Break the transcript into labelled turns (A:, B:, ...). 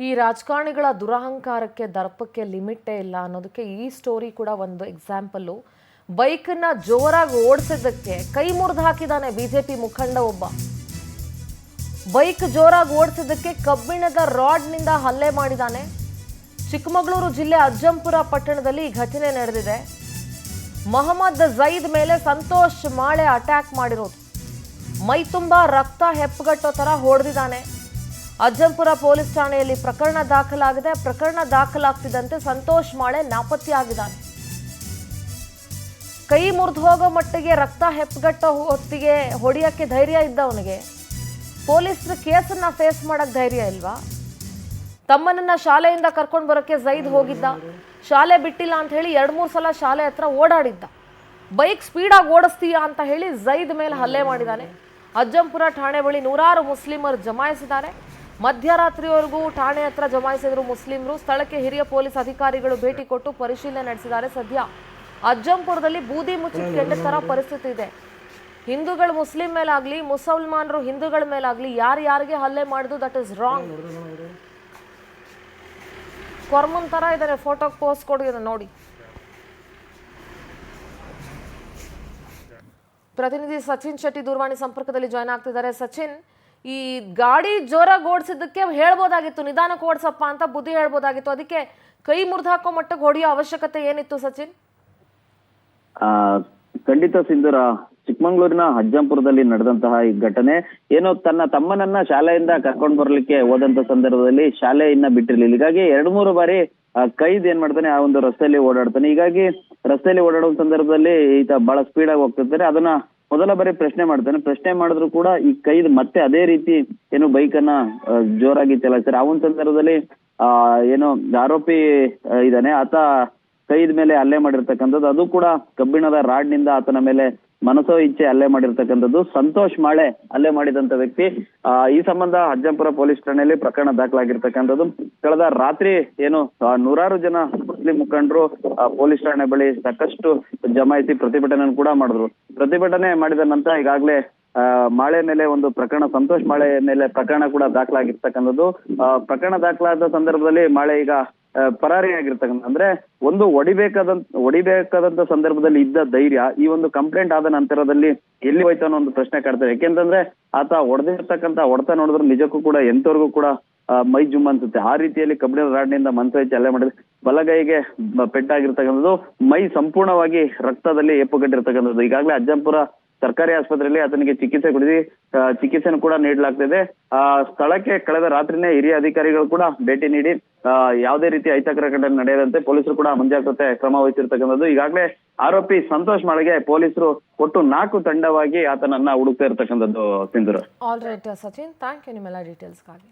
A: ಈ ರಾಜಕಾರಣಿಗಳ ದುರಹಂಕಾರಕ್ಕೆ ದರ್ಪಕ್ಕೆ ಲಿಮಿಟೇ ಇಲ್ಲ ಅನ್ನೋದಕ್ಕೆ ಈ ಸ್ಟೋರಿ ಕೂಡ ಒಂದು ಎಕ್ಸಾಂಪಲ್. ಬೈಕ್ನ ಜೋರಾಗಿ ಓಡಿಸಿದ್ದಕ್ಕೆ ಕೈ ಮುರಿದು ಹಾಕಿದಾನೆ ಬಿಜೆಪಿ ಮುಖಂಡ ಒಬ್ಬ. ಬೈಕ್ ಜೋರಾಗಿ ಓಡಿಸಿದ್ದಕ್ಕೆ ಕಬ್ಬಿಣದ ರಾಡ್ನಿಂದ ಹಲ್ಲೆ ಮಾಡಿದಾನೆ. ಚಿಕ್ಕಮಗಳೂರು ಜಿಲ್ಲೆ ಅಜ್ಜಂಪುರ ಪಟ್ಟಣದಲ್ಲಿ ಈ ಘಟನೆ ನಡೆದಿದೆ. ಮೊಹಮ್ಮದ್ ಝೈದ್ ಮೇಲೆ ಸಂತೋಷ್ ಮಾಳೆ ಅಟ್ಯಾಕ್ ಮಾಡಿರೋದು. ಮೈ ತುಂಬಾ ರಕ್ತ ಹೆಪ್ಪುಗಟ್ಟೋ ತರ ಹೊಡೆದಿದ್ದಾನೆ. ಅಜ್ಜಂಪುರ ಪೊಲೀಸ್ ಠಾಣೆಯಲ್ಲಿ ಪ್ರಕರಣ ದಾಖಲಾಗಿದೆ. ಪ್ರಕರಣ ದಾಖಲಾಗ್ತಿದ್ದಂತೆ ಸಂತೋಷ್ ಮಾಳೆ ನಾಪತ್ತೆಯಾಗಿದ್ದಾನೆ. ಕೈ ಮುರಿದು ಹೋಗೋ ಮಟ್ಟಿಗೆ ರಕ್ತ ಹೆಪ್ಪುಗಟ್ಟೋ ಹೊತ್ತಿಗೆ ಹೊಡೆಯಕ್ಕೆ ಧೈರ್ಯ ಇದ್ದ ಅವನಿಗೆ ಪೊಲೀಸರ ಕೇಸನ್ನ ಫೇಸ್ ಮಾಡಕ್ ಧೈರ್ಯ ಇಲ್ವಾ? ತಮ್ಮನನ್ನ ಶಾಲೆಯಿಂದ ಕರ್ಕೊಂಡು ಬರೋಕ್ಕೆ ಝೈದ್ ಹೋಗಿದ್ದ. ಶಾಲೆ ಬಿಟ್ಟಿಲ್ಲ ಅಂತ ಹೇಳಿ 2-3 ಸಲ ಶಾಲೆ ಹತ್ರ ಓಡಾಡಿದ್ದ. ಬೈಕ್ ಸ್ಪೀಡಾಗಿ ಓಡಿಸ್ತೀಯಾ ಅಂತ ಹೇಳಿ ಝೈದ್ ಮೇಲೆ ಹಲ್ಲೆ ಮಾಡಿದ್ದಾನೆ. ಅಜ್ಜಂಪುರ ಠಾಣೆ ಬಳಿ ನೂರಾರು ಮುಸ್ಲಿಮರು ಜಮಾಯಿಸಿದ್ದಾರೆ. ಮಧ್ಯರಾತ್ರಿವರೆಗೂ ಠಾಣೆ ಹತ್ರ ಜಮಾಯಿಸಿದ್ರು ಮುಸ್ಲಿಮರು. ಸ್ಥಳಕ್ಕೆ ಹಿರಿಯ ಪೊಲೀಸ್ ಅಧಿಕಾರಿಗಳು ಭೇಟಿ ಕೊಟ್ಟು ಪರಿಶೀಲನೆ ನಡೆಸಿದ್ದಾರೆ. ಸದ್ಯ ಅಜ್ಜಂಪುರದಲ್ಲಿ ಬೂದಿ ಮುಚ್ಚಿದ ಕೆಂಡ ತರ ಪರಿಸ್ಥಿತಿ ಇದೆ. ಹಿಂದೂಗಳು ಮುಸ್ಲಿಂ ಮೇಲಾಗ್ಲಿ, ಮುಸಲ್ಮಾನರು ಹಿಂದೂಗಳ ಮೇಲಾಗ್ಲಿ ಯಾರಿಗೆ ಹಲ್ಲೆ ಮಾಡಿದ್ರು ದಟ್ ಇಸ್ ರಾಂಗ್. ಕೊರ್ಮನ್ ತರ ಇದ್ದಾರೆ. ಫೋಟೋಗೆ ಪೋಸ್ಟ್ ಕೊಡಿದ್ರು ನೋಡಿ. ಪ್ರತಿನಿಧಿ ಸಚಿನ್ ಶೆಟ್ಟಿ ದೂರವಾಣಿ ಸಂಪರ್ಕದಲ್ಲಿ ಜಾಯ್ನ್ ಆಗ್ತಿದ್ದಾರೆ. ಸಚಿನ್, ಈ ಗಾಡಿ ಜೋರಾಗಿ ಓಡಿಸಿದ್ದಕ್ಕೆ ಹೇಳ್ಬೋದಾಗಿತ್ತು, ನಿಧಾನಕ್ಕೆ ಓಡಿಸಪ್ಪ ಅಂತ ಬುದ್ಧಿ ಹೇಳ್ಬೋದಾಗಿತ್ತು. ಅದಕ್ಕೆ ಕೈ ಮುರಿದು ಹಾಕೋ ಮಟ್ಟಕ್ಕೆ ಹೊಡೆಯೋ ಅವಶ್ಯಕತೆ ಏನಿತ್ತು ಸಚಿನ್?
B: ಖಂಡಿತ ಸಿಂಧೂರ, ಚಿಕ್ಕಮಗಳೂರಿನ ಅಜ್ಜಂಪುರದಲ್ಲಿ ನಡೆದಂತಹ ಈ ಘಟನೆ ಏನೋ ತನ್ನ ತಮ್ಮನನ್ನ ಶಾಲೆಯಿಂದ ಕರ್ಕೊಂಡು ಬರ್ಲಿಕ್ಕೆ ಹೋದಂತ ಸಂದರ್ಭದಲ್ಲಿ ಶಾಲೆಯನ್ನ ಬಿಟ್ಟಿರ್ಲಿಲ್ಲ. ಹೀಗಾಗಿ 2-3 ಬಾರಿ ಕೈದ್ ಏನ್ ಮಾಡ್ತಾನೆ, ಆ ಒಂದು ರಸ್ತೆಯಲ್ಲಿ ಓಡಾಡ್ತಾನೆ. ಹೀಗಾಗಿ ರಸ್ತೆಯಲ್ಲಿ ಓಡಾಡುವ ಸಂದರ್ಭದಲ್ಲಿ ಈತ ಬಹಳ ಸ್ಪೀಡ್ ಆಗಿ ಹೋಗ್ತಿರ್ತಾರೆ. ಅದನ್ನ ಮೊದಲ ಬಾರಿ ಪ್ರಶ್ನೆ ಮಾಡ್ತಾನೆ. ಪ್ರಶ್ನೆ ಮಾಡಿದ್ರು ಕೂಡ ಈ ಕೈದ್ ಮತ್ತೆ ಅದೇ ರೀತಿ ಏನು ಬೈಕ್ ಅನ್ನ ಜೋರಾಗಿ ಚಲಾಯಿಸ್ತಾರೆ. ಆ ಒಂದು ಸಂದರ್ಭದಲ್ಲಿ ಏನು ಆರೋಪಿ ಇದ್ದಾನೆ, ಆತ ಕೈದ ಮೇಲೆ ಹಲ್ಲೆ ಮಾಡಿರ್ತಕ್ಕಂಥದ್ದು. ಅದು ಕೂಡ ಕಬ್ಬಿಣದ ರಾಡ್ ನಿಂದ ಆತನ ಮೇಲೆ ಮನಸೋ ಇಚ್ಛೆ ಹಲ್ಲೆ ಮಾಡಿರ್ತಕ್ಕಂಥದ್ದು. ಸಂತೋಷ್ ಮಾಳೆ ಹಲ್ಲೆ ಮಾಡಿದಂತ ವ್ಯಕ್ತಿ. ಈ ಸಂಬಂಧ ಅಜ್ಜಂಪುರ ಪೊಲೀಸ್ ಠಾಣೆಯಲ್ಲಿ ಪ್ರಕರಣ ದಾಖಲಾಗಿರ್ತಕ್ಕಂಥದ್ದು. ಕಳೆದ ರಾತ್ರಿ ಏನು ನೂರಾರು ಜನ ಮುಸ್ಲಿಂ ಮುಖಂಡರು ಪೊಲೀಸ್ ಠಾಣೆ ಬಳಿ ಸಾಕಷ್ಟು ಜಮಾಯಿಸಿ ಪ್ರತಿಭಟನೆ ಕೂಡ ಮಾಡಿದ್ರು. ಪ್ರತಿಭಟನೆ ಮಾಡಿದ ನಂತರ ಈಗಾಗಲೇ ಮಾಳೆ ಮೇಲೆ ಒಂದು ಪ್ರಕರಣ, ಸಂತೋಷ್ ಮಾಳೆ ಮೇಲೆ ಪ್ರಕರಣ ಕೂಡ ದಾಖಲಾಗಿರ್ತಕ್ಕಂಥದ್ದು. ಪ್ರಕರಣ ದಾಖಲಾದ ಸಂದರ್ಭದಲ್ಲಿ ಮಾಳೆ ಈಗ ಪರಾರಿಯಾಗಿರ್ತಕ್ಕಂಥ, ಅಂದ್ರೆ ಒಂದು ಹೊಡಿಬೇಕಾದಂತ ಸಂದರ್ಭದಲ್ಲಿ ಇದ್ದ ಧೈರ್ಯ ಈ ಒಂದು ಕಂಪ್ಲೇಂಟ್ ಆದ ನಂತರದಲ್ಲಿ ಎಲ್ಲಿ ಹೋಯ್ತು ಅನ್ನೋ ಒಂದು ಪ್ರಶ್ನೆ ಕಾಡ್ತಾರೆ. ಯಾಕೆಂತಂದ್ರೆ ಆತ ಹೊಡೆದಿರ್ತಕ್ಕಂಥ ಹೊಡೆತ ನೋಡಿದ್ರೆ ನಿಜಕ್ಕೂ ಕೂಡ ಎಂತವ್ರಿಗೂ ಕೂಡ ಮೈ ಜುಮ್ ಅನ್ಸುತ್ತೆ. ಆ ರೀತಿಯಲ್ಲಿ ಕಬ್ಬಿಣದ ರಾಡ್ನಿಂದ ಮನಸೋ ಇಚ್ಛೆ ಹಲ್ಲೆ ಮಾಡಿದ್ರೆ ಬಲಗೈಗೆ ಪೆಟ್ಟಾಗಿರ್ತಕ್ಕಂಥದ್ದು. ಮೈ ಸಂಪೂರ್ಣವಾಗಿ ರಕ್ತದಲ್ಲಿ ಹೆಪ್ಪುಗಟ್ಟಿರ್ತಕ್ಕಂಥದ್ದು. ಈಗಾಗಲೇ ಅಜ್ಜಂಪುರ ಸರ್ಕಾರಿ ಆಸ್ಪತ್ರೆಯಲ್ಲಿ ಆತನಿಗೆ ಚಿಕಿತ್ಸೆಯನ್ನು ಕೂಡ ನೀಡಲಾಗ್ತಿದೆ. ಸ್ಥಳಕ್ಕೆ ಕಳೆದ ರಾತ್ರಿನೇ ಹಿರಿಯ ಅಧಿಕಾರಿಗಳು ಕೂಡ ಭೇಟಿ ನೀಡಿ ಯಾವುದೇ ರೀತಿ ಅಹಿತಕರ ಘಟನೆ ನಡೆಯದಂತೆ ಪೊಲೀಸರು ಕೂಡ ಮುಂಜಾಗ್ರತೆ ಕ್ರಮ ವಹಿಸಿರ್ತಕ್ಕಂಥದ್ದು. ಈಗಾಗಲೇ ಆರೋಪಿ ಸಂತೋಷ್ ಮಾಳೆಗೆ ಪೊಲೀಸರು ಒಟ್ಟು 4 ತಂಡವಾಗಿ ಆತನನ್ನ ಹುಡುಕ್ತಾ ಇರ್ತಕ್ಕಂಥದ್ದು. Sindhura.
A: All right Sachin, thank you ನಿಮ್ಮೆಲ್ಲ ಡೀಟೇಲ್ಸ್ಗಾಗಿ.